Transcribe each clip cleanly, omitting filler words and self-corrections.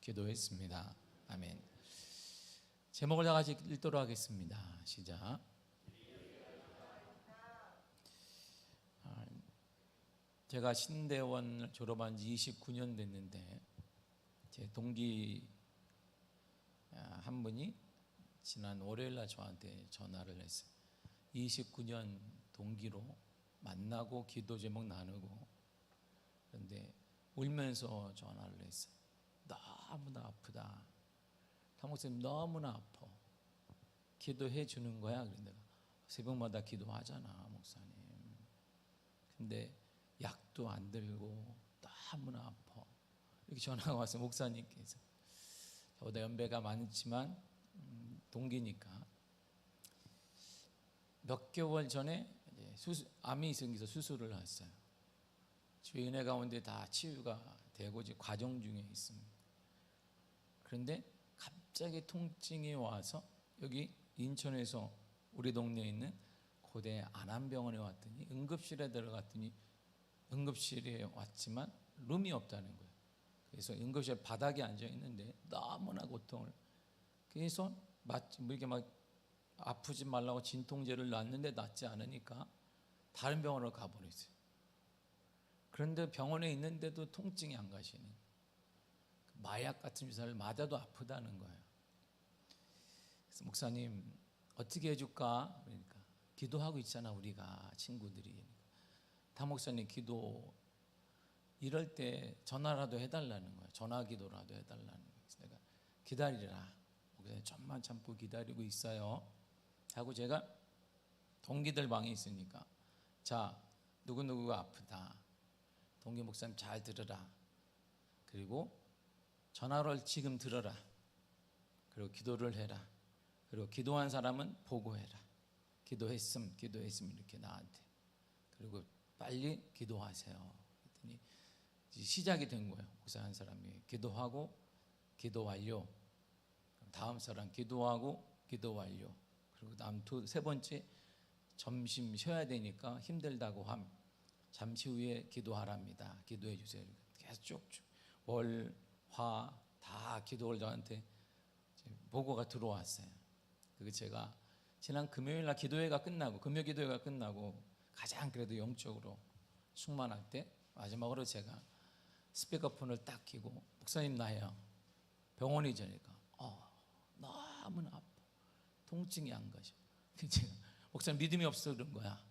기도했습니다. 아멘. 제목을 다 같이 읽도록 하겠습니다. 시작. 제가 신대원 졸업한 지 29년 됐는데 제 동기 한 분이 지난 월요일 날 저한테 전화를 했어요. 29년 동기로 만나고 기도 제목 나누고, 그런데 울면서 전화를 했어요. 너무나 아프다. 목사님 너무나 아파. 기도해 주는 거야? 그런데 새벽마다 기도하잖아 목사님. 근데 약도 안 들고 너무나 아파. 이렇게 전화가 왔어요. 목사님께서. 저보다 연배가 많지만 동기니까. 몇 개월 전에 암이 생겨서 수술을 했어요. 주의 은혜 가운데 다 치유가 되고 이제 과정 중에 있습니다. 그런데 갑자기 통증이 와서 여기 인천에서 우리 동네에 있는 고대 안암병원에 왔더니 응급실에 들어갔더니 응급실에 왔지만 룸이 없다는 거예요. 그래서 응급실 바닥에 앉아 있는데 너무나 고통을, 그래서 이렇게 막 아프지 말라고 진통제를 놨는데 낫지 않으니까 다른 병원으로 가버렸어요. 그런데 병원에 있는데도 통증이 안 가시는, 마약 같은 주사를 맞아도 아프다는 거예요. 그래서 목사님 어떻게 해줄까? 그러니까 기도하고 있잖아 우리가 친구들이. 다 목사님 기도 이럴 때 전화라도 해달라는 거예요. 전화 기도라도 해달라는 거예요. 그래서 내가 기다리라. 목사님 좀만 참고 기다리고 있어요 하고, 제가 동기들 방에 있으니까 자 누구누구가 아프다. 동기 목사님 잘 들으라. 그리고 전화를 지금 들어라. 그리고 기도를 해라. 그리고 기도한 사람은 보고해라. 기도했음 이렇게 나한테. 그리고 빨리 기도하세요. 그랬더니 시작이 된 거예요. 목사 한 사람이 기도하고 기도 완료. 다음 사람 기도하고 기도 완료. 그리고 다음 세 번째 점심 쉬어야 되니까 힘들다고 함. 잠시 후에 기도하랍니다. 기도해 주세요. 계속 쭉쭉 월, 화 다 기도를 저한테 보고가 들어왔어요. 그리고 제가 지난 금요일 날 기도회가 끝나고, 금요 기도회가 끝나고 가장 그래도 영적으로 충만할 때 마지막으로 제가 스피커폰을 딱 켜고 목사님 나예요. 병원이자니까 너무나 아파. 통증이 안 가죠. 제가 목사님 믿음이 없어서 그런 거야.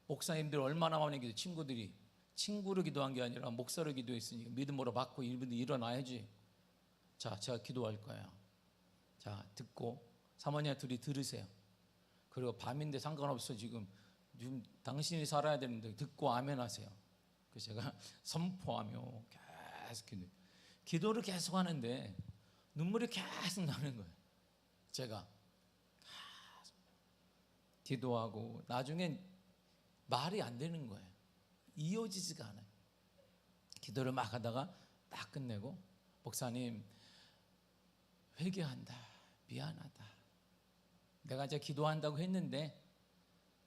목사님들 얼마나 많이 기도, 친구로 기도한 게 아니라 목사로 기도했으니까 믿음으로 받고 이분들 일어나야지. 자, 제가 기도할 거예요. 자, 듣고 사모님 둘이 들으세요. 그리고 밤인데 상관없어. 지금 당신이 살아야 되는데 듣고 아멘 하세요. 그래서 제가 선포하며 계속 기도를 계속 하는데 눈물이 계속 나는 거예요. 제가 기도하고 나중엔 말이 안 되는 거예요. 이어지지가 않아요. 기도를 막 하다가 딱 끝내고 목사님 회개한다. 미안하다. 내가 이제 기도한다고 했는데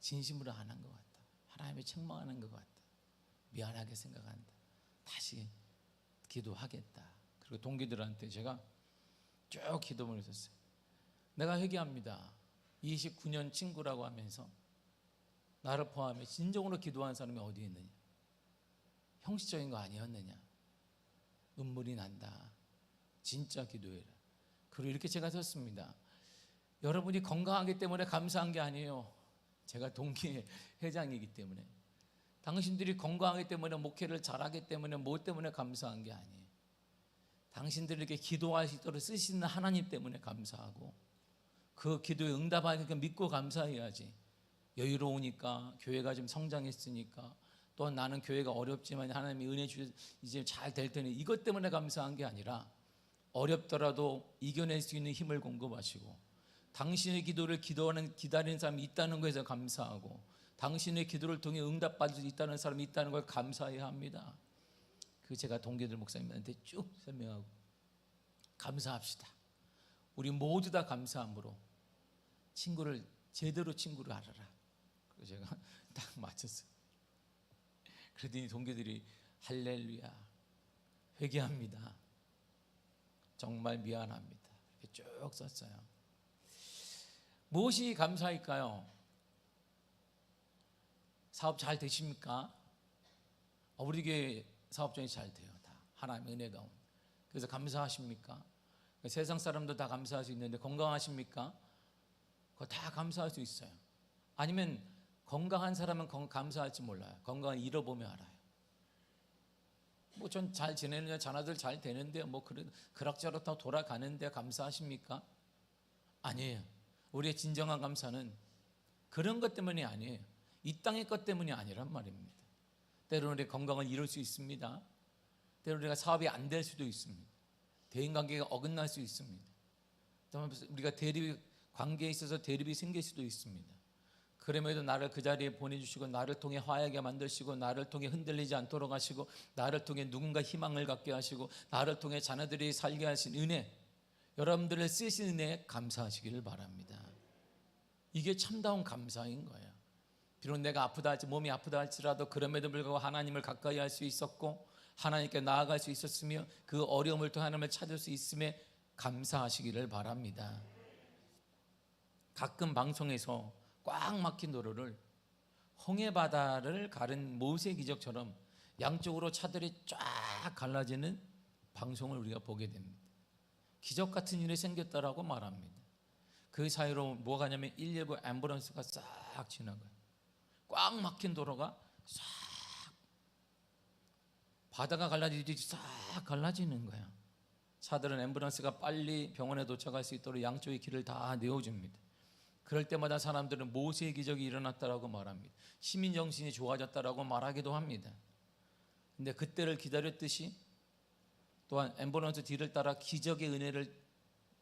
진심으로 안 한 것 같다. 하나님을 책망하는 것 같다. 미안하게 생각한다. 다시 기도하겠다. 그리고 동기들한테 제가 쭉 기도문을 썼어요. 내가 회개합니다. 29년 친구라고 하면서 나를 포함해 진정으로 기도한 사람이 어디 있느냐? 형식적인 거 아니었느냐? 눈물이 난다. 진짜 기도해라. 그리고 이렇게 제가 썼습니다. 여러분이 건강하기 때문에 감사한 게 아니에요. 제가 동기 회장이기 때문에, 당신들이 건강하기 때문에, 목회를 잘하기 때문에, 뭐 때문에 감사한 게 아니에요. 당신들에게 기도할 수 있도록 쓰시는 하나님 때문에 감사하고, 그 기도에 응답하니까 믿고 감사해야지. 여유로우니까, 교회가 좀 성장했으니까, 또한 나는 교회가 어렵지만 하나님이 은혜 주셔서 이제 잘 될 테니 이것 때문에 감사한 게 아니라, 어렵더라도 이겨낼 수 있는 힘을 공급하시고, 당신의 기도를 기다리는 사람이 있다는 것에서 감사하고, 당신의 기도를 통해 응답받을 수 있다는 사람이 있다는 걸 감사해야 합니다. 그 제가 동기들 목사님한테 쭉 설명하고, 감사합시다. 우리 모두 다 감사함으로 친구를 제대로 친구를 알아라. 그래서 제가 딱 맞췄어요. 그랬더니 동기들이 할렐루야, 회개합니다. 정말 미안합니다. 이렇게 쭉 썼어요. 무엇이 감사일까요? 사업 잘 되십니까? 우리 교회 사업장이 잘 돼요. 다 하나님의 은혜 가운데. 그래서 감사하십니까? 세상 사람도 다 감사할 수 있는데 건강하십니까? 그거 다 감사할 수 있어요. 아니면 건강한 사람은 감사할지 몰라요. 건강을 잃어보면 알아요. 뭐 전 잘 지내느냐, 자녀들 잘 되는데 뭐 그럭저럭 다 돌아가는데 감사하십니까? 아니에요. 우리의 진정한 감사는 그런 것 때문이 아니에요. 이 땅의 것 때문이 아니란 말입니다. 때로는 우리 건강을 잃을 수 있습니다. 때로는 우리가 사업이 안 될 수도 있습니다. 대인관계가 어긋날 수 있습니다. 우리가 대립 관계에 있어서 대립이 생길 수도 있습니다. 그럼에도 나를 그 자리에 보내주시고 나를 통해 화하게 만드시고 나를 통해 흔들리지 않도록 하시고 나를 통해 누군가 희망을 갖게 하시고 나를 통해 자녀들이 살게 하신 은혜, 여러분들을 쓰신 은혜에 감사하시기를 바랍니다. 이게 참다운 감사인 거예요. 비록 내가 아프다 할지 몸이 아프다 할지라도 그럼에도 불구하고 하나님을 가까이 할 수 있었고 하나님께 나아갈 수 있었으며 그 어려움을 통해 하나님을 찾을 수 있음에 감사하시기를 바랍니다. 가끔 방송에서 꽉 막힌 도로를 홍해바다를 가른 모세 기적처럼 양쪽으로 차들이 쫙 갈라지는 방송을 우리가 보게 됩니다. 기적 같은 일이 생겼다라고 말합니다. 그 사이로 뭐가 하냐면 119 앰뷸런스가 싹 지나가요. 꽉 막힌 도로가 싹 바다가 갈라지듯이 싹 갈라지는 거야. 차들은 앰뷸런스가 빨리 병원에 도착할 수 있도록 양쪽의 길을 다 내어줍니다. 그럴 때마다 사람들은 모세의 기적이 일어났다라고 말합니다. 시민 정신이 좋아졌다라고 말하기도 합니다. 근데 그때를 기다렸듯이 또한 앰뷸런스 뒤를 따라 기적의 은혜를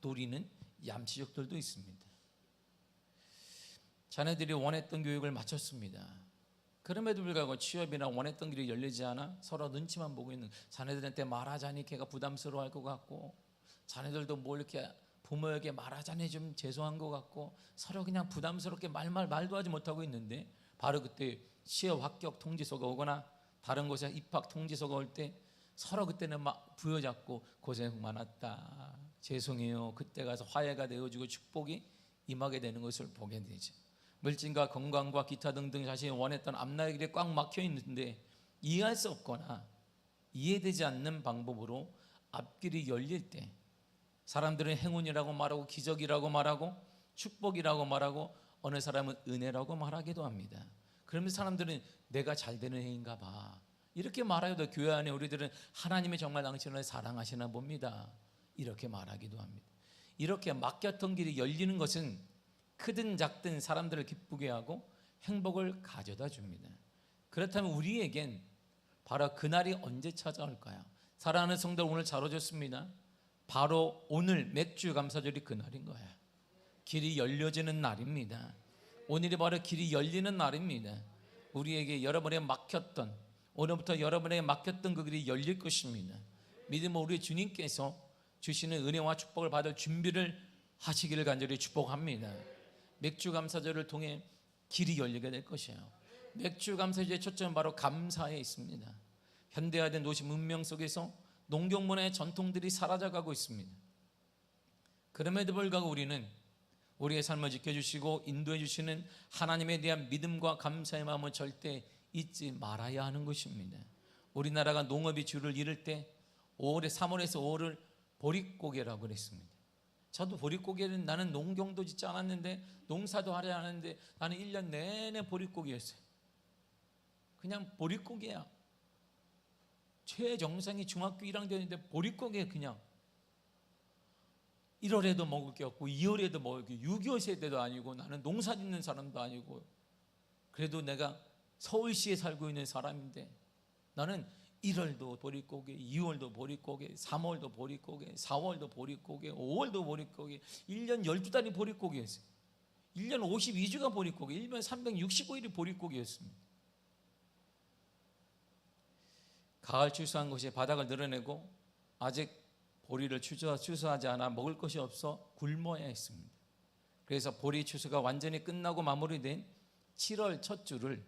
노리는 얌치족들도 있습니다. 자네들이 원했던 교육을 마쳤습니다. 그럼에도 불구하고 취업이나 원했던 길이 열리지 않아 서로 눈치만 보고 있는, 자네들한테 말하자니 걔가 부담스러워할 것 같고 자네들도 뭘 이렇게 부모에게 말하자니 좀 죄송한 것 같고 서로 그냥 부담스럽게 말도 하지 못하고 있는데 바로 그때 취업 합격 통지서가 오거나 다른 곳에 입학 통지서가 올 때 서로 그때는 막 부여잡고 고생 많았다, 죄송해요, 그때 가서 화해가 되어지고 축복이 임하게 되는 것을 보게 되죠. 물질과 건강과 기타 등등 자신이 원했던 앞날의 길에 꽉 막혀 있는데 이해할 수 없거나 이해되지 않는 방법으로 앞길이 열릴 때 사람들은 행운이라고 말하고 기적이라고 말하고 축복이라고 말하고 어느 사람은 은혜라고 말하기도 합니다. 그러면서 사람들은 내가 잘 되는 해인가 봐 이렇게 말하기도, 교회 안에 우리들은 하나님이 정말 당신을 사랑하시나 봅니다 이렇게 말하기도 합니다. 이렇게 막혔던 길이 열리는 것은 크든 작든 사람들을 기쁘게 하고 행복을 가져다 줍니다. 그렇다면 우리에겐 바로 그날이 언제 찾아올까요? 사랑하는 성도, 오늘 잘 오셨습니다. 바로 오늘 맥주 감사절이 그날인 거예요. 길이 열려지는 날입니다. 오늘이 바로 길이 열리는 날입니다. 우리에게 여러분의 막혔던, 오늘부터 여러분에게 막혔던 그 길이 열릴 것입니다. 믿음으로 우리 주님께서 주시는 은혜와 축복을 받을 준비를 하시기를 간절히 축복합니다. 맥주 감사절을 통해 길이 열리게 될 것이에요. 맥주 감사절의 초점은 바로 감사에 있습니다. 현대화된 도시 문명 속에서 농경문화의 전통들이 사라져가고 있습니다. 그럼에도 불구하고 우리는 우리의 삶을 지켜주시고 인도해 주시는 하나님에 대한 믿음과 감사의 마음을 절대 잊지 말아야 하는 것입니다. 우리나라가 농업이 주를 잃을 때 3월에서 5월을 보릿고개라고 그랬습니다. 저도 보릿고개는, 나는 농경도 짓지 않았는데 농사도 하지 않았는데 나는 1년 내내 보릿고개였어요. 그냥 보릿고개야. 최정상이 중학교 1학년인데 보릿고개, 그냥 1월에도 먹을 게 없고 2월에도 먹을 게, 6.25 세대도 아니고 나는 농사 짓는 사람도 아니고 그래도 내가 서울시에 살고 있는 사람인데 나는 1월도 보릿고개, 2월도 보릿고개, 3월도 보릿고개, 4월도 보릿고개, 5월도 보릿고개, 1년 12달이 보릿고개였어요. 1년 52주가 보릿고개, 1년 365일이 보릿고개였습니다. 가을 추수한 것이 바닥을 늘어내고 아직 보리를 추수하지 않아 먹을 것이 없어 굶어야 했습니다. 그래서 보리 추수가 완전히 끝나고 마무리된 7월 첫 주를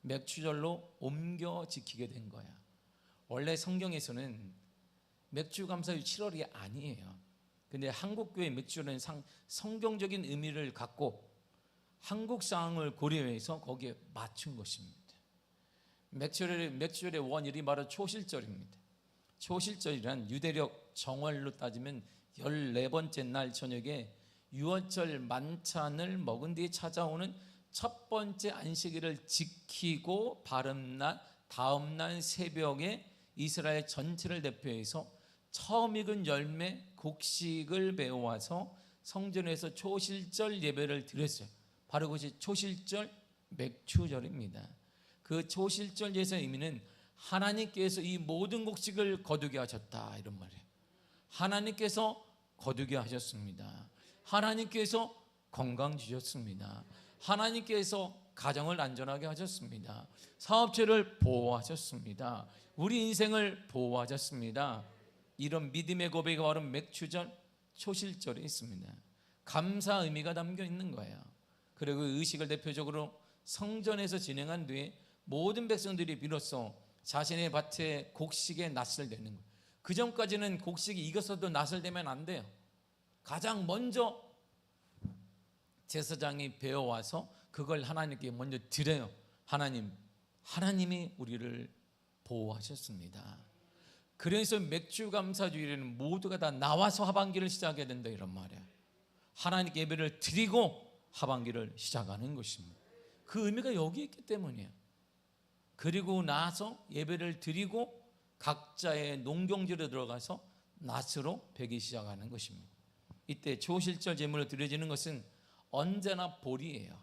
맥주절로 옮겨 지키게 된 거야. 원래 성경에서는 맥주감사주 7월이 아니에요. 근데 한국교회 맥주는 성경적인 의미를 갖고 한국 상황을 고려해서 거기에 맞춘 것입니다. 맥주절의 원일이 바로 초실절입니다. 초실절이란 유대력 정월로 따지면 14번째 날 저녁에 유월절 만찬을 먹은 뒤에 찾아오는 첫 번째 안식일을 지키고 바름날 다음날 새벽에 이스라엘 전체를 대표해서 처음 익은 열매 곡식을 배워와서 성전에서 초실절 예배를 드렸어요. 바로 그것이 초실절 맥주절입니다. 그 초실절 예배의 의미는 하나님께서 이 모든 곡식을 거두게 하셨다, 이런 말이에요. 하나님께서 거두게 하셨습니다. 하나님께서 건강 주셨습니다. 하나님께서 가정을 안전하게 하셨습니다. 사업체를 보호하셨습니다. 우리 인생을 보호하셨습니다. 이런 믿음의 고백이 바로 맥주절 초실절에 있습니다. 감사 의미가 담겨 있는 거예요. 그리고 의식을 대표적으로 성전에서 진행한 뒤에 모든 백성들이 비로소 자신의 밭에 곡식에 낫을 대는 거예요. 그 전까지는 곡식이 익었어도 낫을 대면 안 돼요. 가장 먼저 제사장이 배워와서 그걸 하나님께 먼저 드려요. 하나님이 우리를 보호하셨습니다. 그래서 맥주감사주일에는 모두가 다 나와서 하반기를 시작해야 된다, 이런 말이에요. 하나님께 예배를 드리고 하반기를 시작하는 것입니다. 그 의미가 여기 있기 때문이에요. 그리고 나서 예배를 드리고 각자의 농경지로 들어가서 낫으로 베기 시작하는 것입니다. 이때 초실절 제물을 드려지는 것은 언제나 보리예요.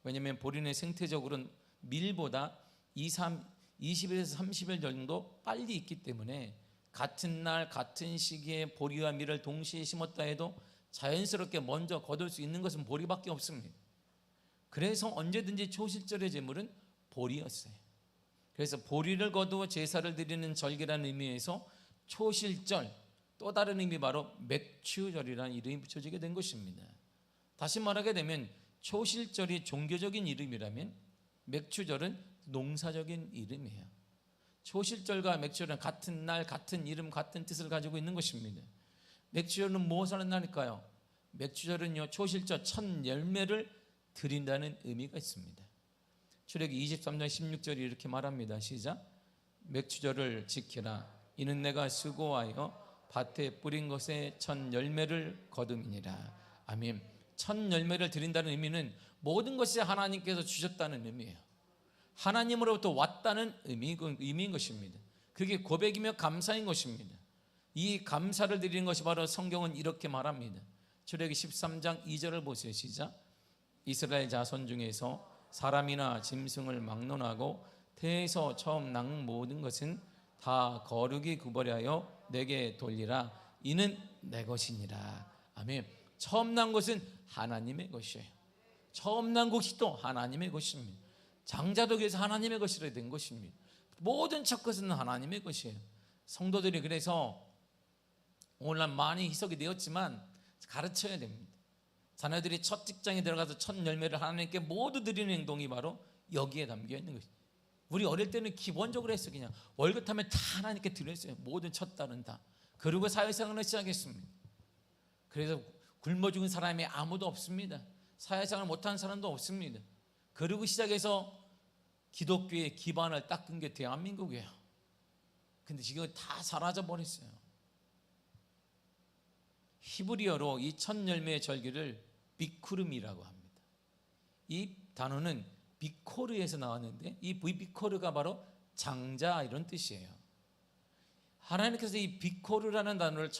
왜냐하면 보리는 생태적으로는 밀보다 20일에서 30일 정도 빨리 익기 때문에 같은 날 같은 시기에 보리와 밀을 동시에 심었다 해도 자연스럽게 먼저 거둘 수 있는 것은 보리밖에 없습니다. 그래서 언제든지 초실절의 제물은 보리였어요. 그래서 보리를 거두어 제사를 드리는 절기라는 의미에서 초실절, 또 다른 의미 바로 맥주절이라는 이름이 붙여지게 된 것입니다. 다시 말하게 되면 초실절이 종교적인 이름이라면 맥주절은 농사적인 이름이에요. 초실절과 맥주절은 같은 날, 같은 이름, 같은 뜻을 가지고 있는 것입니다. 맥주절은 무엇을 한다니까요? 맥주절은요, 초실절 첫 열매를 드린다는 의미가 있습니다. 출애기 23장 16절이 이렇게 말합니다. 시작. 맥주절을 지키라. 이는 내가 수고하여 밭에 뿌린 것의 첫 열매를 거둠이니라. 아멘. 첫 열매를 드린다는 의미는 모든 것이 하나님께서 주셨다는 의미예요. 하나님으로부터 왔다는 의미인 것입니다. 그게 고백이며 감사인 것입니다. 이 감사를 드리는 것이 바로 성경은 이렇게 말합니다. 출애기 13장 2절을 보세요. 시작. 이스라엘 자손 중에서 사람이나 짐승을 막론하고 태에서 처음 난 모든 것은 다 거룩이 구별하여 내게 돌리라. 이는 내 것이니라. 아멘. 처음 난 것은 하나님의 것이에요. 처음 난 곡식도 하나님의 것입니다. 장자도 그래서 하나님의 것이라 된 것입니다. 모든 첫 것은 하나님의 것이에요. 성도들이 그래서 오늘날 많이 희석이 되었지만 가르쳐야 됩니다. 자녀들이 첫 직장에 들어가서 첫 열매를 하나님께 모두 드리는 행동이 바로 여기에 담겨 있는 것이에요. 우리 어릴 때는 기본적으로 했어요. 그냥 월급 타면 다 하나님께 드렸어요. 모든 첫 달은 다. 그리고 사회생활을 시작했습니다. 그래서 굶어 죽은 사람이 아무도 없습니다. 사회생활을 못하는 사람도 없습니다. 그리고 시작해서 기독교의 기반을 닦은 게 대한민국이에요. 근데 지금 다 사라져 버렸어요. 히브리어로 이 첫 열매의 절기를 비쿠름이라고 합니다. 이 단어는 비코르에서 나왔는데 이 비코르가 바로 장자 이런 뜻이에요. 하나님께서 이 비코르라는 단어를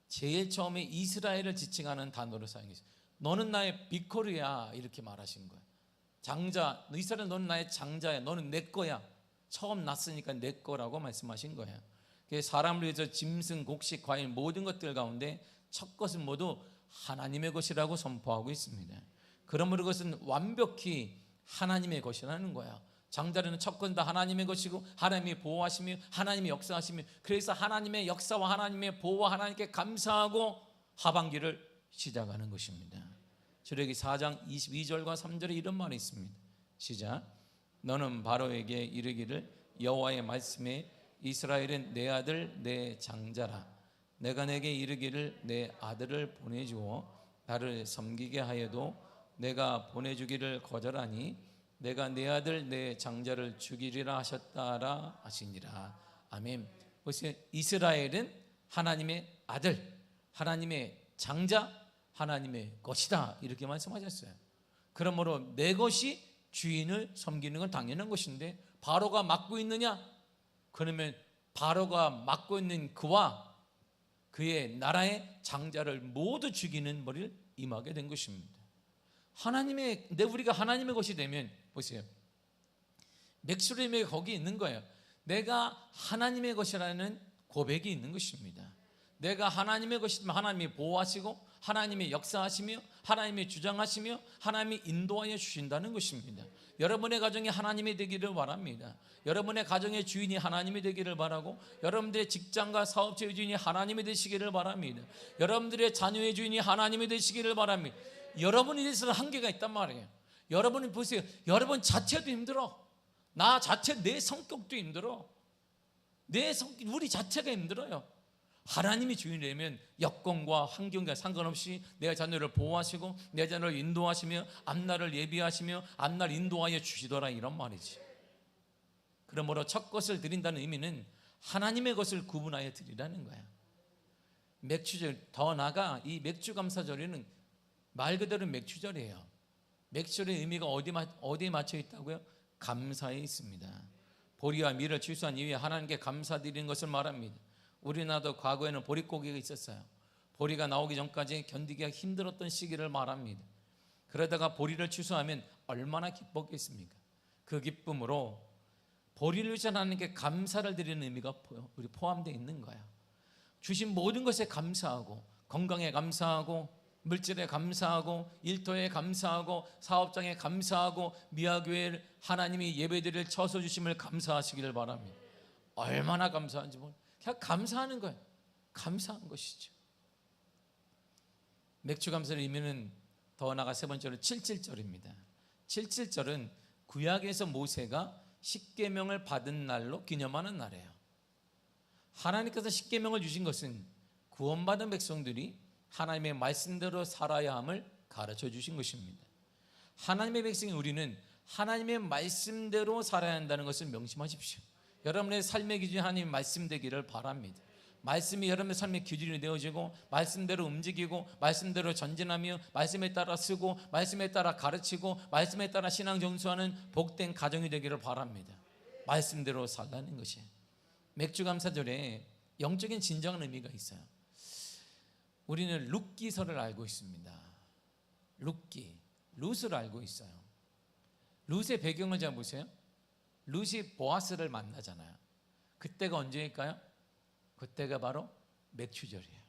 제일 처음에 이스라엘을 지칭하는 단어로 사용했어요. 너는 나의 비코르야 이렇게 말하신 거예요. 장자, 이스라엘 너는 나의 장자야. 너는 내 거야. 처음 났으니까 내 거라고 말씀하신 거예요. 사람을 위해서 짐승, 곡식, 과일 모든 것들 가운데 첫 것은 모두 하나님의 것이라고 선포하고 있습니다. 그러므로 그것은 완벽히 하나님의 것이라는 거야. 장자는 첫 것은 다 하나님의 것이고 하나님이 보호하시며 하나님이 역사하시며 그래서 하나님의 역사와 하나님의 보호와 하나님께 감사하고 하반기를 시작하는 것입니다. 출애기 4장 22절과 3절에 이런 말이 있습니다. 시작. 너는 바로에게 이르기를 여호와의 말씀에 이스라엘은 내 아들 내 장자라. 내가 내게 이르기를 내 아들을 보내주어 나를 섬기게 하여도 내가 보내주기를 거절하니 내가 내 아들 내 장자를 죽이리라 하셨다라 하시니라. 아멘. 보세요. 이스라엘은 하나님의 아들, 하나님의 장자, 하나님의 것이다, 이렇게 말씀하셨어요. 그러므로 내 것이 주인을 섬기는 건 당연한 것인데 바로가 맡고 있느냐? 그러면 바로가 맡고 있는 그와 그의 나라의 장자를 모두 죽이는 머리를 임하게 된 것입니다. 우리가 하나님의 것이 되면 보세요. 맥수림이 거기 있는 거예요. 내가 하나님의 것이라는 고백이 있는 것입니다. 내가 하나님의 것이면 하나님이 보호하시고 하나님이 역사하시며 하나님이 주장하시며 하나님이 인도하여 주신다는 것입니다. 여러분의 가정이 하나님이 되기를 바랍니다. 여러분의 가정의 주인이 하나님이 되기를 바라고 여러분들의 직장과 사업체의 주인이 하나님이 되시기를 바랍니다. 여러분들의 자녀의 주인이 하나님이 되시기를 바랍니다. 여러분에 대해서는 한계가 있단 말이에요. 여러분이 보세요. 여러분 자체도 힘들어. 나 자체 내 성격도 힘들어. 우리 자체가 힘들어요. 하나님이 주인이라면 여건과 환경과 상관없이 내 자녀를 보호하시고 내 자녀를 인도하시며 앞날을 예비하시며 앞날 인도하여 주시더라, 이런 말이지. 그러므로 첫 것을 드린다는 의미는 하나님의 것을 구분하여 드리라는 거야. 맥주절, 더 나아가 이 맥주감사절에는 말 그대로 맥주절이에요. 맥주절의 의미가 어디에 맞춰 있다고요? 감사에 있습니다. 보리와 밀을 취수한 이후에 하나님께 감사드리는 것을 말합니다. 우리나라도 과거에는 보릿고개가 있었어요. 보리가 나오기 전까지 견디기가 힘들었던 시기를 말합니다. 그러다가 보리를 취수하면 얼마나 기뻤겠습니까? 그 기쁨으로 보리를 주신 하나님께 감사를 드리는 의미가 우리 포함되어 있는 거예요. 주신 모든 것에 감사하고, 건강에 감사하고, 물질에 감사하고, 일터에 감사하고, 사업장에 감사하고, 미아교회 하나님이 예배드릴 처소 주심을 감사하시기를 바랍니다. 얼마나 감사한지 그냥 감사하는 거예요. 감사한 것이죠. 맥주감사의 의미는 더 나아가 세 번째로 77절입니다. 77절은 구약에서 모세가 십계명을 받은 날로 기념하는 날이에요. 하나님께서 십계명을 주신 것은 구원받은 백성들이 하나님의 말씀대로 살아야 함을 가르쳐 주신 것입니다. 하나님의 백성인 우리는 하나님의 말씀대로 살아야 한다는 것을 명심하십시오. 여러분의 삶의 기준이 하나님의 말씀 되기를 바랍니다. 말씀이 여러분의 삶의 기준이 되어지고 말씀대로 움직이고 말씀대로 전진하며 말씀에 따라 쓰고 말씀에 따라 가르치고 말씀에 따라 신앙 전수하는 복된 가정이 되기를 바랍니다. 말씀대로 살라는 것이에요. 맥주감사절에 영적인 진정한 의미가 있어요. 우리는 룻기서를 알고 있습니다. 룻을 알고 있어요. 룻의 배경을 잘 보세요. 룻이 보아스를 만나잖아요. 그때가 언제일까요? 그때가 바로 맥주절이에요.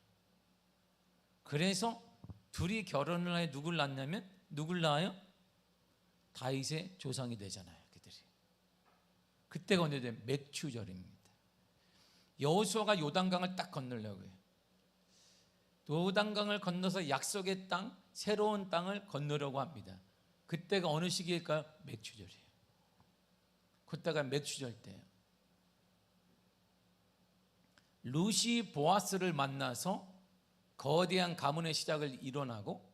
그래서 둘이 결혼을 해 누굴 낳냐면 누굴 낳아요? 다윗의 조상이 되잖아요. 그들이. 그때가 언제죠? 맥주절입니다. 여호수아가 요단강을 딱 건너려고 해요. 요단강을 건너서 약속의 땅, 새로운 땅을 건너려고 합니다. 그때가 어느 시기일까요? 맥주절이에요. 그때가 맥주절 때예요. 룻이 보아스를 만나서 거대한 가문의 시작을 일어나고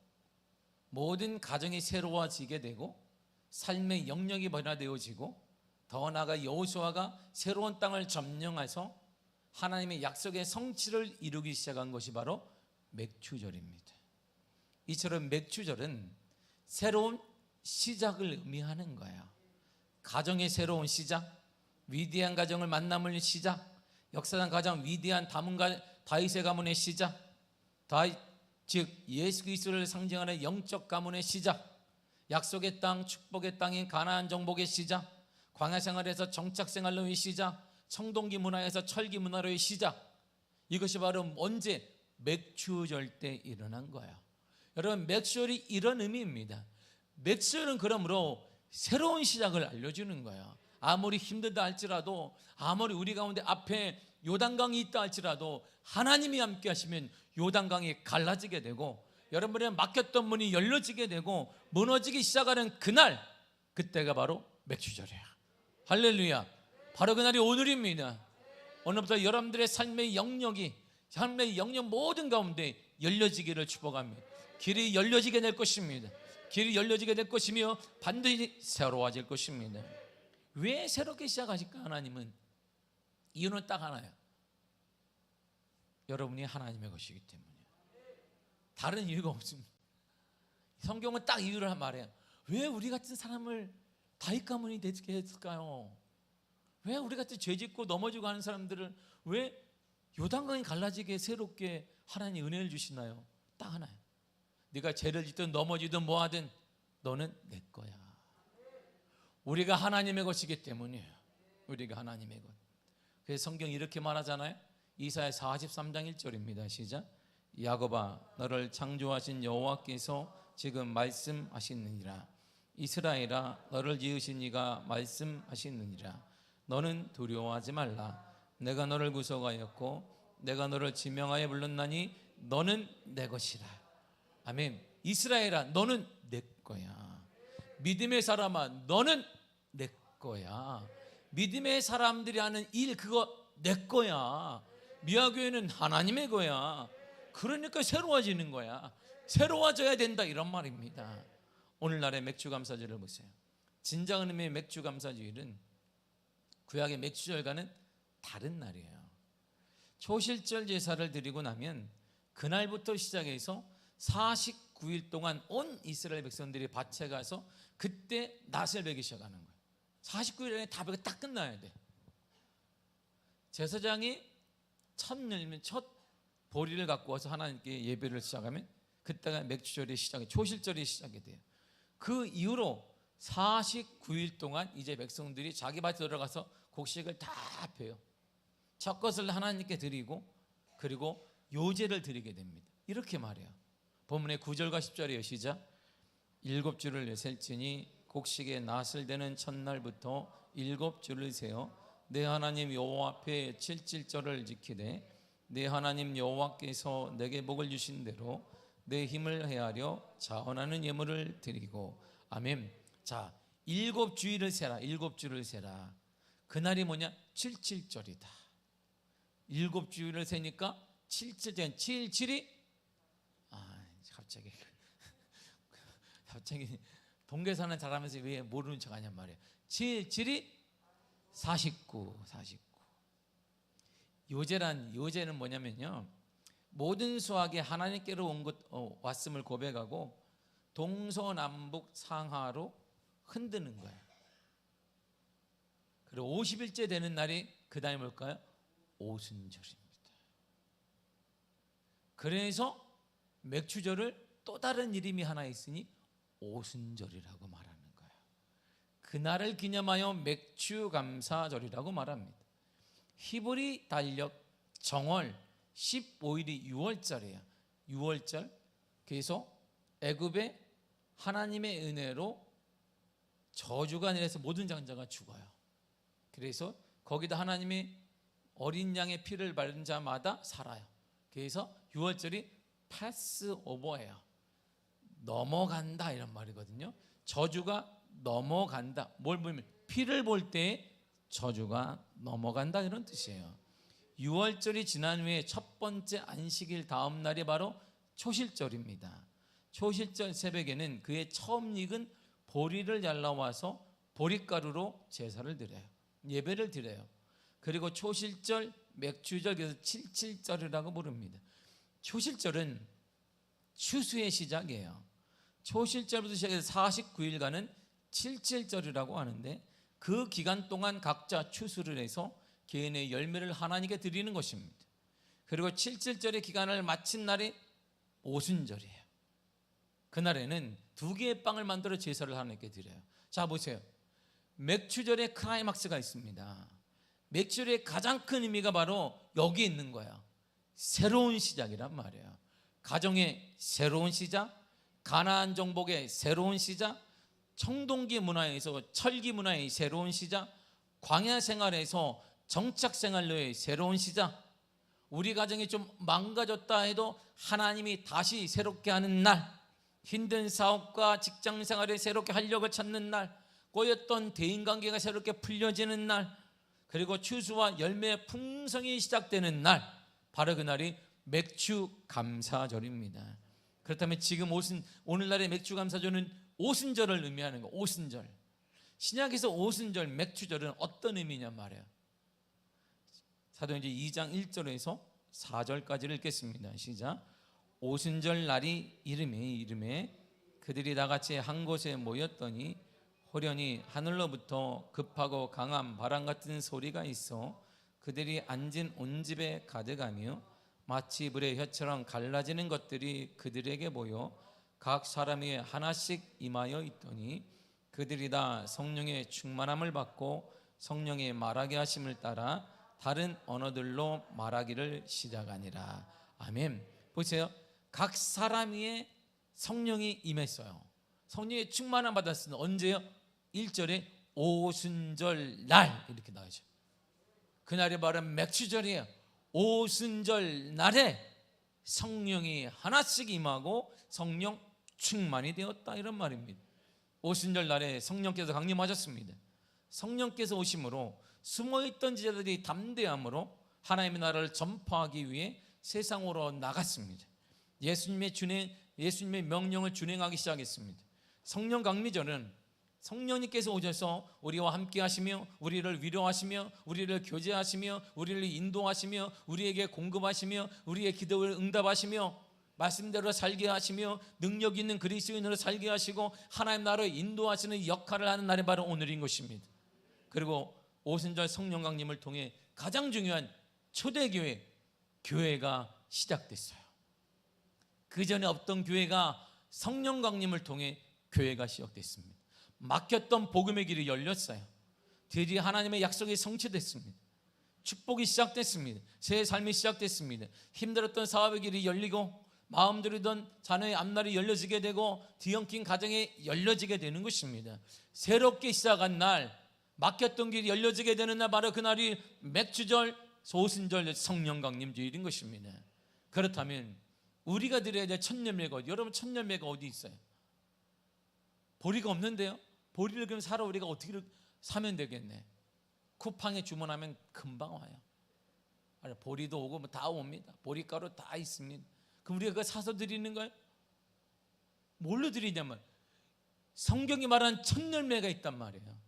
모든 가정이 새로워지게 되고 삶의 영역이 변화되어지고 더 나아가 여호수아가 새로운 땅을 점령해서 하나님의 약속의 성취를 이루기 시작한 것이 바로 맥주절입니다. 이처럼 맥주절은 새로운 시작을 의미하는 거예요. 가정의 새로운 시작, 위대한 가정을 만남을 시작, 역사상 가장 위대한 다윗의 가문의 시작, 즉 예수 그리스도를 상징하는 영적 가문의 시작, 약속의 땅, 축복의 땅인 가나안 정복의 시작, 광야 생활에서 정착 생활로의 시작, 청동기 문화에서 철기 문화로의 시작. 이것이 바로 언제? 맥주절 때 일어난 거예요. 여러분, 맥주절이 이런 의미입니다. 맥주절은 그러므로 새로운 시작을 알려주는 거예요. 아무리 힘들다 할지라도, 아무리 우리 가운데 앞에 요단강이 있다 할지라도 하나님이 함께 하시면 요단강이 갈라지게 되고 여러분의 막혔던 문이 열려지게 되고 무너지기 시작하는 그날, 그때가 바로 맥주절이에요. 할렐루야. 바로 그날이 오늘입니다. 오늘부터 여러분들의 삶의 영역이, 삶의 영역 모든 가운데 열려지기를 축복합니다. 길이 열려지게 될 것입니다. 길이 열려지게 될 것이며 반드시 새로워질 것입니다. 왜 새롭게 시작하실까? 하나님은 이유는 딱 하나예요. 여러분이 하나님의 것이기 때문에. 다른 이유가 없습니다. 성경은 딱 이유를 말해요. 왜 우리 같은 사람을 다윗 가문이 되게 했을까요? 왜 우리 같은 죄짓고 넘어지고 하는 사람들을 왜 요단강이 갈라지게 새롭게 하나님 은혜를 주시나요? 딱 하나예요. 네가 죄를 짓든 넘어지든 뭐하든 너는 내 거야. 우리가 하나님의 것이기 때문이에요. 우리가 하나님의 것. 그래서 성경이 이렇게 말하잖아요. 이사야 43장 1절입니다. 시작. 야곱아, 너를 창조하신 여호와께서 지금 말씀하시느니라. 이스라엘아, 너를 지으신 이가 말씀하시느니라. 너는 두려워하지 말라. 내가 너를 구속하였고 내가 너를 지명하여 불렀나니 너는 내 것이라. 아멘. 이스라엘아, 너는 내 거야. 믿음의 사람아, 너는 내 거야. 믿음의 사람들이 하는 일, 그거 내 거야. 미아교회는 하나님의 거야. 그러니까 새로워지는 거야. 새로워져야 된다, 이런 말입니다. 오늘날의 맥주감사주를 보세요. 진정한 의미의 맥주감사주일은 구약의 맥주절과는 다른 날이에요. 초실절 제사를 드리고 나면 그날부터 시작해서 49일 동안 온 이스라엘 백성들이 밭에 가서 그때 낫을 베기 시작하는 거예요. 49일 안에 다 베고 딱 끝나야 돼. 제사장이 첫 보리를 갖고 와서 하나님께 예배를 시작하면 그때가 맥주절이 시작해, 초실절이 시작이 돼요. 그 이후로 49일 동안 이제 백성들이 자기 밭에 들어가서 곡식을 다 펴요. 첫 것을 하나님께 드리고 그리고 요제를 드리게 됩니다. 이렇게 말해요. 본문의 9절과 10절이에요. 시작. 7주를 셀지니 곡식의 낫을 대는 첫날부터 7주를 세어 내 하나님 여호와 앞에 77절을 지키되 내 하나님 여호와께서 내게 복을 주신 대로 내 힘을 헤아려 자원하는 예물을 드리고. 아멘. 자, 7주일을 세라. 7주를 세라. 그날이 뭐냐? 77절이다. 7주일을 세니까 77절, 77이 갑자기 동계산을 잘하면서 왜 모르는 척 하냔 말이에요. 77이 49. 요제는 뭐냐면요, 모든 수확이 하나님께로 왔음을 고백하고 동서남북 상하로 흔드는 거예요. 그리고 50일째 되는 날이 그 다음에 뭘까요? 오순절입니다. 그래서 맥주절을 또 다른 이름이 하나 있으니 오순절이라고 말하는 거예요. 그날을 기념하여 맥주감사절이라고 말합니다. 히브리 달력 정월 15일이 6월절이에요. 6월절. 그래서 애굽에 하나님의 은혜로 저주가 내려서 모든 장자가 죽어요. 그래서 거기다 하나님이 어린 양의 피를 바른 자마다 살아요. 그래서 6월절이 패스오버예요. 넘어간다, 이런 말이거든요. 저주가 넘어간다. 뭘 보면 피를 볼 때 저주가 넘어간다, 이런 뜻이에요. 6월절이 지난 후에 첫 번째 안식일 다음 날이 바로 초실절입니다. 초실절 새벽에는 그의 처음 익은 보리를 잘라와서 보리가루로 제사를 드려요. 예배를 드려요. 그리고 초실절, 맥주절, 그래서 77절이라고 부릅니다. 초실절은 추수의 시작이에요. 초실절부터 시작해서 49일간은 77절이라고 하는데 그 기간 동안 각자 추수를 해서 개인의 열매를 하나님께 드리는 것입니다. 그리고 77절의 기간을 마친 날이 오순절이에요. 그날에는 2개의 빵을 만들어 제사를 하나님께 드려요. 자, 보세요. 맥주절의 클라이막스가 있습니다. 맥주절의 가장 큰 의미가 바로 여기 있는 거야. 새로운 시작이란 말이에요. 가정의 새로운 시작, 가나안 정복의 새로운 시작, 청동기 문화에서 철기 문화의 새로운 시작, 광야 생활에서 정착 생활로의 새로운 시작, 우리 가정이 좀 망가졌다 해도 하나님이 다시 새롭게 하는 날, 힘든 사업과 직장 생활에 새롭게 활력을 찾는 날, 꼬였던 대인관계가 새롭게 풀려지는 날, 그리고 추수와 열매 풍성이 시작되는 날, 바로 그날이 맥주 감사절입니다. 그렇다면 지금 오늘날의 맥주 감사절은 오순절을 의미하는 거. 오순절. 신약에서 오순절, 맥주절은 어떤 의미냐 말이에요. 사도행전 2장 1절에서 4절까지를 읽겠습니다. 시작. 오순절 날이 이름에 그들이 다 같이 한 곳에 모였더니 호련히 하늘로부터 급하고 강한 바람 같은 소리가 있어 그들이 앉은 온 집에 가득하며 마치 불의 혀처럼 갈라지는 것들이 그들에게 보여 각 사람이 하나씩 임하여 있더니 그들이 다 성령의 충만함을 받고 성령의 말하게 하심을 따라 다른 언어들로 말하기를 시작하니라. 아멘. 보세요. 각 사람 위에 성령이 임했어요. 성령의 충만함 받았으니 언제요? 1절에 오순절 날 이렇게 나오죠. 그날이 바로 맥주절이에요. 오순절 날에 성령이 하나씩 임하고 성령 충만이 되었다, 이런 말입니다. 오순절 날에 성령께서 강림하셨습니다. 성령께서 오심으로 숨어있던 제자들이 담대함으로 하나님의 나라를 전파하기 위해 세상으로 나갔습니다. 예수님의 명령을 준행하기 시작했습니다. 성령 강림절은 성령님께서 오셔서 우리와 함께 하시며 우리를 위로하시며 우리를 교제하시며 우리를 인도하시며 우리에게 공급하시며 우리의 기도를 응답하시며 말씀대로 살게 하시며 능력 있는 그리스도인으로 살게 하시고 하나님 나라를 인도하시는 역할을 하는 날이 바로 오늘인 것입니다. 그리고 오순절 성령 강림을 통해 가장 중요한 초대교회, 교회가 시작됐어요. 그 전에 없던 교회가 성령 강림을 통해 교회가 시작됐습니다. 막혔던 복음의 길이 열렸어요. 드디어 하나님의 약속이 성취됐습니다. 축복이 시작됐습니다. 새 삶이 시작됐습니다. 힘들었던 사업의 길이 열리고 마음 들이던 자녀의 앞날이 열려지게 되고 뒤엉킨 가정이 열려지게 되는 것입니다. 새롭게 시작한 날, 막혔던 길이 열려지게 되는 날, 바로 그날이 맥주절, 오순절, 성령 강림주일인 것입니다. 그렇다면 우리가 드려야 될 첫 열매가 어디? 여러분, 첫 열매가 어디 있어요? 보리가 없는데요? 보리를 그럼 사러 우리가 어떻게 사면 되겠네? 쿠팡에 주문하면 금방 와요. 보리도 오고 다 옵니다. 보리가루 다 있습니다. 그럼 우리가 그거 사서 드리는 거예요? 뭘로 드리냐면 성경이 말하는 첫 열매가 있단 말이에요.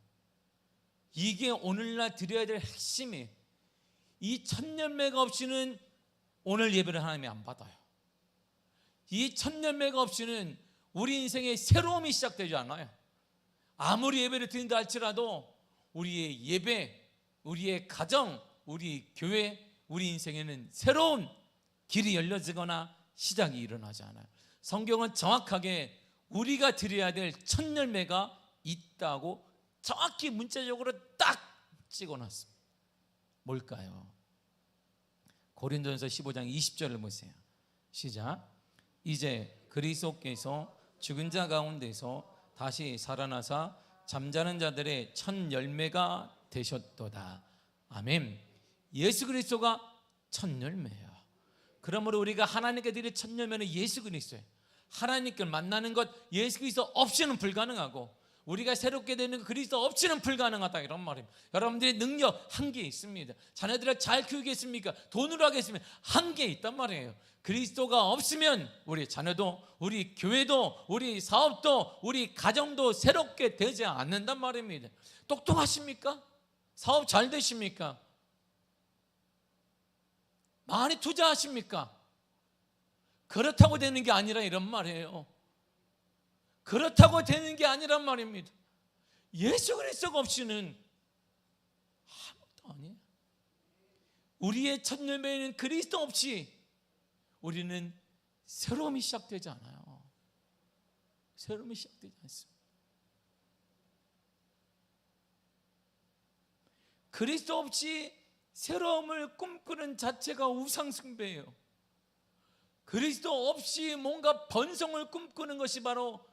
이게 오늘날 드려야 될 핵심이에요. 이 첫 열매가 없이는 오늘 예배를 하나님이 안 받아요. 이 첫 열매가 없이는 우리 인생의 새로움이 시작되지 않아요. 아무리 예배를 드린다 할지라도 우리의 예배, 우리의 가정, 우리 교회, 우리 인생에는 새로운 길이 열려지거나 시작이 일어나지 않아요. 성경은 정확하게 우리가 드려야 될 첫 열매가 있다고 정확히 문자적으로 딱 찍어놨습니다. 뭘까요? 고린도전서 15장 20절을 보세요. 시작. 이제 그리스도께서 죽은 자 가운데서 다시 살아나사 잠자는 자들의 첫 열매가 되셨도다. 아멘. 예수 그리스도가 첫 열매예요. 그러므로 우리가 하나님께 드릴 첫 열매는 예수 그리스도예요. 하나님께 만나는 것, 예수 그리스도 없이는 불가능하고 우리가 새롭게 되는 그리스도 없이는 불가능하다, 이런 말입니다. 여러분들의 능력 한계 있습니다. 자녀들을 잘 키우겠습니까? 돈으로 하겠습니까? 한계 있단 말이에요. 그리스도가 없으면 우리 자녀도, 우리 교회도, 우리 사업도, 우리 가정도 새롭게 되지 않는단 말입니다. 똑똑하십니까? 사업 잘 되십니까? 많이 투자하십니까? 그렇다고 되는 게 아니라 이런 말이에요. 그렇다고 되는 게 아니란 말입니다. 예수 그리스도가 없이는 아무것도 아니에요. 우리의 첫 열매는 그리스도 없이 우리는 새로움이 시작되지 않아요. 새로움이 시작되지 않습니다. 그리스도 없이 새로움을 꿈꾸는 자체가 우상숭배예요. 그리스도 없이 뭔가 번성을 꿈꾸는 것이 바로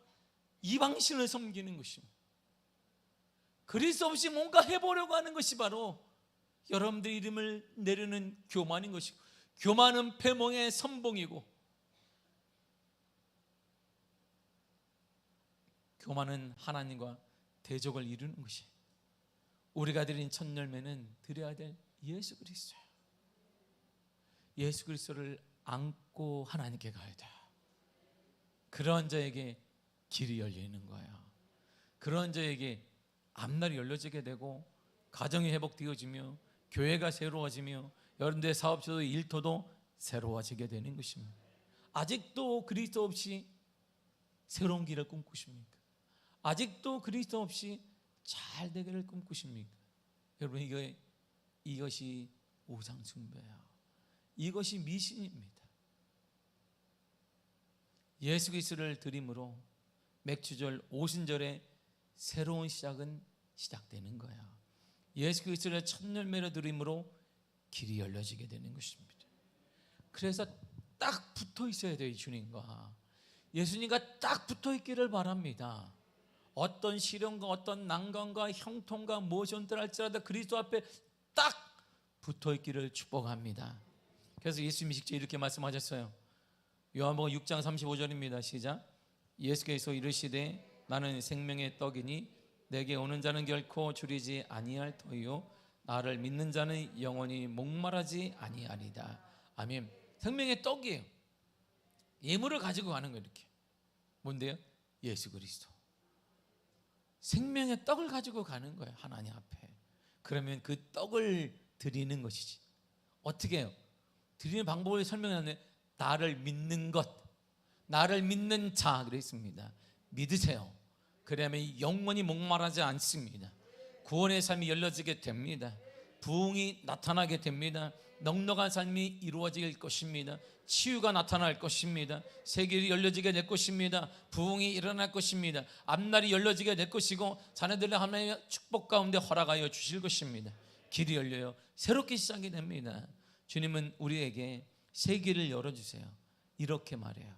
이방신을 섬기는 것입니다. 그리스도 없이 뭔가 해보려고 하는 것이 바로 여러분들 이름을 내려는 교만인 것이고, 교만은 패망의 선봉이고, 교만은 하나님과 대적을 이루는 것이에요. 우리가 드린 첫 열매는 드려야 될 예수 그리스도예요. 예수 그리스도를 안고 하나님께 가야 돼요. 그런 자에게 길이 열리는 거예요. 그런 자에게 앞날이 열려지게 되고 가정이 회복되어지며 교회가 새로워지며 여러분들의 사업처도 일터도 새로워지게 되는 것입니다. 아직도 그리스도 없이 새로운 길을 꿈꾸십니까? 아직도 그리스도 없이 잘 되기를 꿈꾸십니까? 여러분, 이것이 우상 숭배야. 이것이 미신입니다. 예수 그리스도를 드림으로 맥주절 오순절에 새로운 시작은 시작되는 거야. 예수 그리스도를 첫 열매로 드림으로 길이 열려지게 되는 것입니다. 그래서 딱 붙어 있어야 돼요. 주님과 예수님과 딱 붙어 있기를 바랍니다. 어떤 시련과 어떤 난관과 형통과 무엇이 온들할지라도 그리스도 앞에 딱 붙어 있기를 축복합니다. 그래서 예수님이 직접 이렇게 말씀하셨어요. 요한복음 6장 35절입니다. 시작. 예수께서 이르시되 나는 생명의 떡이니 내게 오는 자는 결코 줄이지 아니할 터이요 나를 믿는 자는 영원히 목마르지 아니하리다. 아멘. 생명의 떡이에요. 예물을 가지고 가는 거예요. 이렇게. 뭔데요? 예수 그리스도. 생명의 떡을 가지고 가는 거예요. 하나님 앞에. 그러면 그 떡을 드리는 것이지. 어떻게 해요? 드리는 방법을 설명하는데 나를 믿는 것, 나를 믿는 자 그랬습니다. 믿으세요. 그러면 영원히 목마르지 않습니다. 구원의 삶이 열려지게 됩니다. 부흥이 나타나게 됩니다. 넉넉한 삶이 이루어질 것입니다. 치유가 나타날 것입니다. 세계가 열려지게 될 것입니다. 부흥이 일어날 것입니다. 앞날이 열려지게 될 것이고 자녀들의 하나님의 축복 가운데 허락하여 주실 것입니다. 길이 열려요. 새롭게 시작이 됩니다. 주님은 우리에게 새 길을 열어주세요. 이렇게 말해요.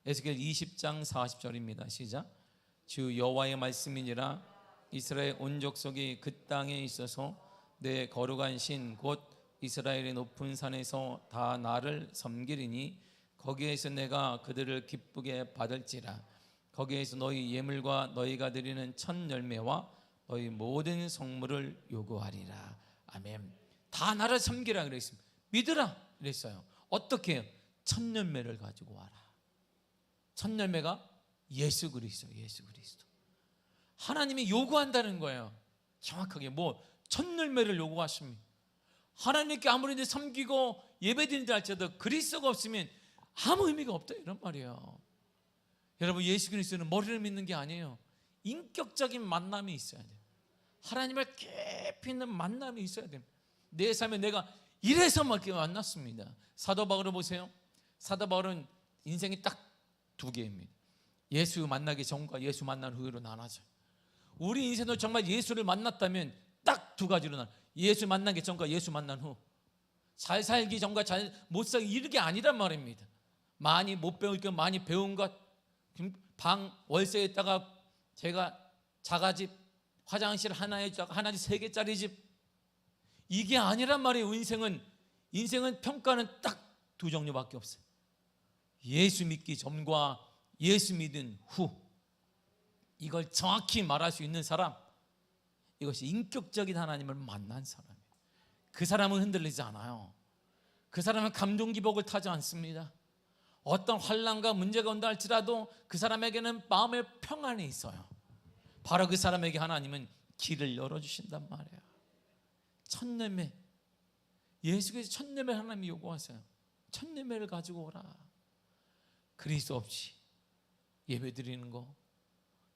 에스겔 20장 40절입니다. 시작. 주 여호와의 말씀이니라 이스라엘 온 족속이 그 땅에 있어서 내 거룩한 신 곧 이스라엘의 높은 산에서 다 나를 섬기리니 거기에서 내가 그들을 기쁘게 받을지라. 거기에서 너희 예물과 너희가 드리는 첫 열매와 너희 모든 성물을 요구하리라. 아멘. 다 나를 섬기라 그랬습니다. 믿으라 그랬어요. 어떻게 해요? 첫 열매를 가지고 와라. 첫 열매가 예수 그리스도. 예수 그리스도. 하나님이 요구한다는 거예요. 정확하게 첫 열매를 요구하십니다. 하나님께 아무리 섬기고 예배드린다 할지라도 그리스도가 없으면 아무 의미가 없다 이런 말이에요. 여러분, 예수 그리스도는 머리를 믿는 게 아니에요. 인격적인 만남이 있어야 돼요. 하나님을 깊이 있는 만남이 있어야 됩니다. 내 삶에 내가 이래서 이렇게 만났습니다. 사도 바울을 보세요. 사도 바울은 인생이 딱 두 개입니다. 예수 만나기 전과 예수 만난 후로 나눠져요. 우리 인생도 정말 예수를 만났다면 딱 두 가지로 나눠요. 예수 만나기 전과 예수 만난 후. 잘 살기 전과 잘 못 살기 이게 아니란 말입니다. 많이 못 배울 것, 많이 배운 것, 방 월세에다가 제가 자가집, 화장실 하나에 하나씩 3개짜리 집, 이게 아니란 말이에요. 인생은 평가는 딱 두 종류밖에 없어요. 예수 믿기 전과 예수 믿은 후. 이걸 정확히 말할 수 있는 사람, 이것이 인격적인 하나님을 만난 사람이에요. 그 사람은 흔들리지 않아요. 그 사람은 감동 기복을 타지 않습니다. 어떤 환난과 문제가 온다 할지라도 그 사람에게는 마음의 평안이 있어요. 바로 그 사람에게 하나님은 길을 열어주신단 말이에요. 첫 열매, 예수께서 첫 열매 하나님이 요구하세요. 첫 열매를 가지고 오라. 그리스도 없이 예배 드리는 거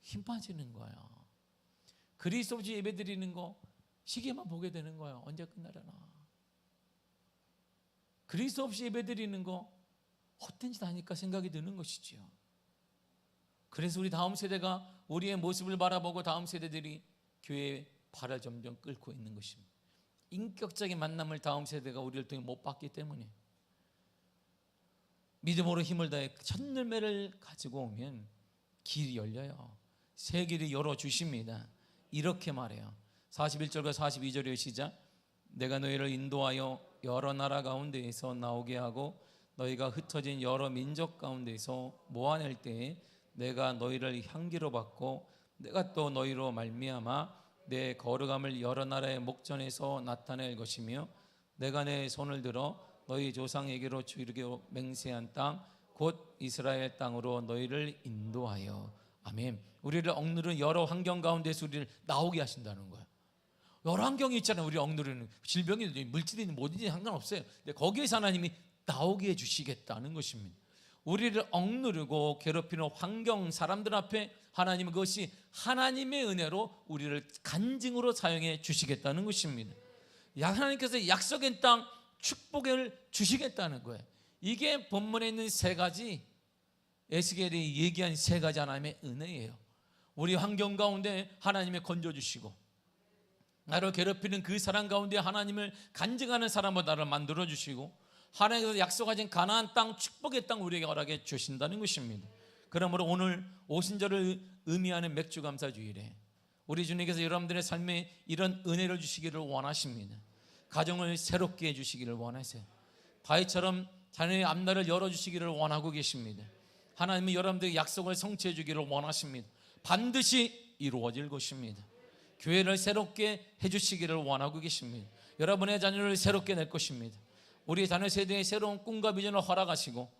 힘 빠지는 거예요. 그리스도 없이 예배 드리는 거 시계만 보게 되는 거예요. 언제 끝나려나. 그리스도 없이 예배 드리는 거 헛된 짓 아닐까 생각이 드는 것이지요. 그래서 우리 다음 세대가 우리의 모습을 바라보고 다음 세대들이 교회의 발을 점점 끓고 있는 것입니다. 인격적인 만남을 다음 세대가 우리를 통해 못 받기 때문에 믿음으로 힘을 다해 첫 열매를 가지고 오면 길이 열려요. 새 길이 열어주십니다. 이렇게 말해요. 41절과 42절의 시작. 내가 너희를 인도하여 여러 나라 가운데에서 나오게 하고 너희가 흩어진 여러 민족 가운데에서 모아낼 때에 내가 너희를 향기로 받고 내가 또 너희로 말미암아 내 거룩함을 여러 나라의 목전에서 나타낼 것이며 내가 내 손을 들어 너희 조상에게로 주기로 맹세한 땅 곧 이스라엘 땅으로 너희를 인도하여. 아멘. 우리를 억누르는 여러 환경 가운데서 우리를 나오게 하신다는 거예요. 여러 환경이 있잖아요. 우리 억누르는 질병이든 물질이든 뭐든지 상관없어요. 근데 거기에서 하나님이 나오게 해주시겠다는 것입니다. 우리를 억누르고 괴롭히는 환경, 사람들 앞에 하나님은 그것이 하나님의 은혜로 우리를 간증으로 사용해 주시겠다는 것입니다. 하나님께서 약속의 땅 축복을 주시겠다는 거예요. 이게 본문에 있는 세 가지, 에스겔이 얘기한 세 가지 하나님의 은혜예요. 우리 환경 가운데 하나님이 건져주시고 나를 괴롭히는 그 사람 가운데 하나님을 간증하는 사람으로 나를 만들어주시고 하나님께서 약속하신 가나안 땅, 축복의 땅 우리에게 허락해 주신다는 것입니다. 그러므로 오늘 오순절을 의미하는 맥주감사주일에 우리 주님께서 여러분들의 삶에 이런 은혜를 주시기를 원하십니다. 가정을 새롭게 해주시기를 원하세요. 다윗처럼 자녀의 앞날을 열어주시기를 원하고 계십니다. 하나님은 여러분들의 약속을 성취해 주기를 원하십니다. 반드시 이루어질 것입니다. 교회를 새롭게 해주시기를 원하고 계십니다. 여러분의 자녀를 새롭게 낼 것입니다. 우리 자녀 세대의 새로운 꿈과 비전을 허락하시고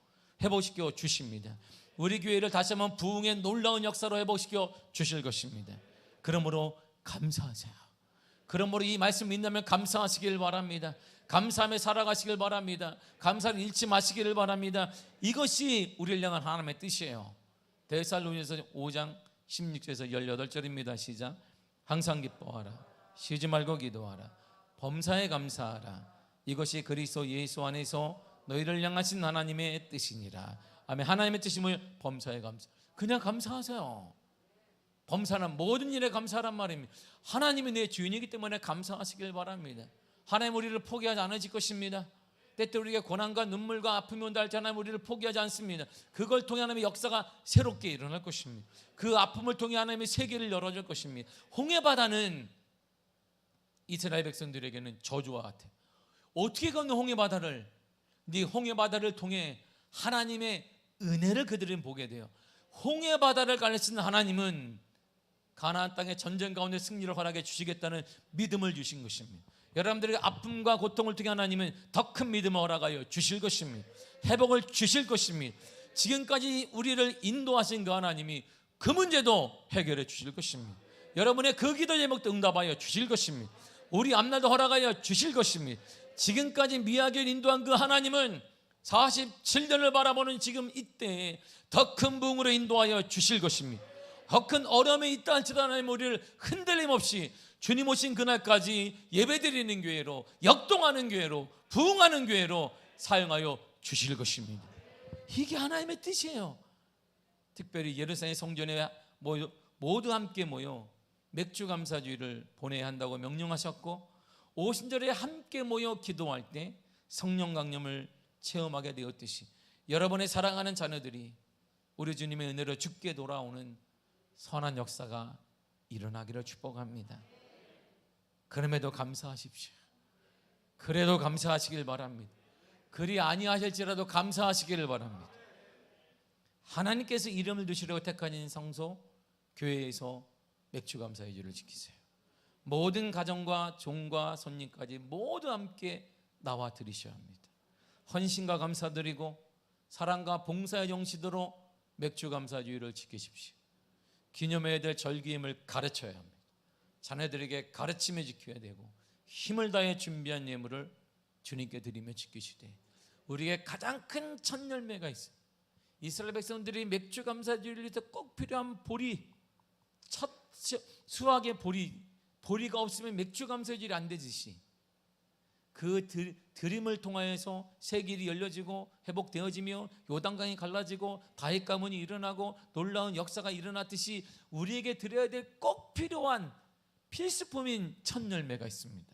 회복시켜 주십니다. 우리 교회를 다시 한번 부흥의 놀라운 역사로 회복시켜 주실 것입니다. 그러므로 감사하세요. 그러므로 이 말씀 믿는다면 감사하시길 바랍니다. 감사하며 살아가시길 바랍니다. 감사를 잃지 마시기를 바랍니다. 이것이 우리를 향한 하나님의 뜻이에요. 데살로니가서 5장 16절에서 18절입니다. 시작. 항상 기뻐하라. 쉬지 말고 기도하라. 범사에 감사하라. 이것이 그리스도 예수 안에서 너희를 향하신 하나님의 뜻이니라. 아멘. 하나님의 뜻이 뭐예요? 범사에 감사. 그냥 감사하세요. 범사는 모든 일에 감사하란 말입니다. 하나님이 내 주인이기 때문에 감사하시길 바랍니다. 하나님 우리를 포기하지 않으실 것입니다. 때때로 우리에게 고난과 눈물과 아픔이 온다 할지 하나님 우리를 포기하지 않습니다. 그걸 통해 하나님의 역사가 새롭게 일어날 것입니다. 그 아픔을 통해 하나님의 세계를 열어줄 것입니다. 홍해바다는 이스라엘 백성들에게는 저주와 같아요. 어떻게 건너 홍해바다를? 네 홍해바다를 통해 하나님의 은혜를 그들은 보게 돼요. 홍해바다를 가르치는 하나님은 가나안 땅의 전쟁 가운데 승리를 허락해 주시겠다는 믿음을 주신 것입니다. 여러분들의 아픔과 고통을 통해 하나님은 더 큰 믿음을 허락하여 주실 것입니다. 회복을 주실 것입니다. 지금까지 우리를 인도하신 그 하나님이 그 문제도 해결해 주실 것입니다. 여러분의 그 기도 제목도 응답하여 주실 것입니다. 우리 앞날도 허락하여 주실 것입니다. 지금까지 미하게 인도한 그 하나님은 47년을 바라보는 지금 이때에 더 큰 부흥으로 인도하여 주실 것입니다. 더 큰 어려움에 있다 할지라도 하나님 우리를 흔들림 없이 주님 오신 그날까지 예배드리는 교회로, 역동하는 교회로, 부흥하는 교회로 사용하여 주실 것입니다. 이게 하나님의 뜻이에요. 특별히 예루살렘 성전에 모두 함께 모여 맥주감사주의를 보내야 한다고 명령하셨고 오순절에 함께 모여 기도할 때 성령 강림을 체험하게 되었듯이 여러분의 사랑하는 자녀들이 우리 주님의 은혜로 죽게 돌아오는 선한 역사가 일어나기를 축복합니다. 그럼에도 감사하십시오. 그래도 감사하시길 바랍니다. 그리 아니하실지라도 감사하시기를 바랍니다. 하나님께서 이름을 두시려고 택하신 성소 교회에서 맥주감사의 주를 지키세요. 모든 가정과 종과 손님까지 모두 함께 나와 드리셔야 합니다. 헌신과 감사드리고 사랑과 봉사의 정신으로 맥주감사주의를 지키십시오. 기념해야 될 절기임을 가르쳐야 합니다. 자녀들에게 가르침에 지켜야 되고 힘을 다해 준비한 예물을 주님께 드리며 지키시되 우리에게 가장 큰 첫 열매가 있어요. 이스라엘 백성들이 맥주감사주의를 위해서 꼭 필요한 보리, 첫 수확의 보리가 없으면 맥주감사주의가 안 되듯이 그 드림을 통하여서 새 길이 열려지고 회복되어지며 요단강이 갈라지고 다윗 가문이 일어나고 놀라운 역사가 일어났듯이 우리에게 드려야 될 꼭 필요한 필수품인 첫 열매가 있습니다.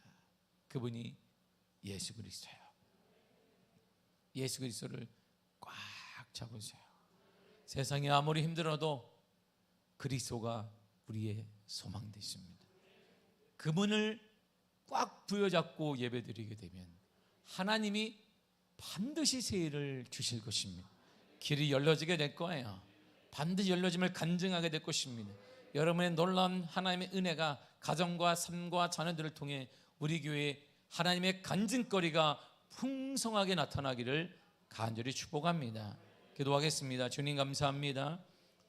그분이 예수 그리스도예요. 예수 그리스도를 꽉 잡으세요. 세상이 아무리 힘들어도 그리스도가 우리의 소망 되십니다. 그분을 꽉 부여잡고 예배드리게 되면 하나님이 반드시 새 일을 주실 것입니다. 길이 열려지게 될 거예요. 반드시 열려짐을 간증하게 될 것입니다. 여러분의 놀라운 하나님의 은혜가 가정과 삶과 자녀들을 통해 우리 교회에 하나님의 간증거리가 풍성하게 나타나기를 간절히 축복합니다. 기도하겠습니다. 주님 감사합니다.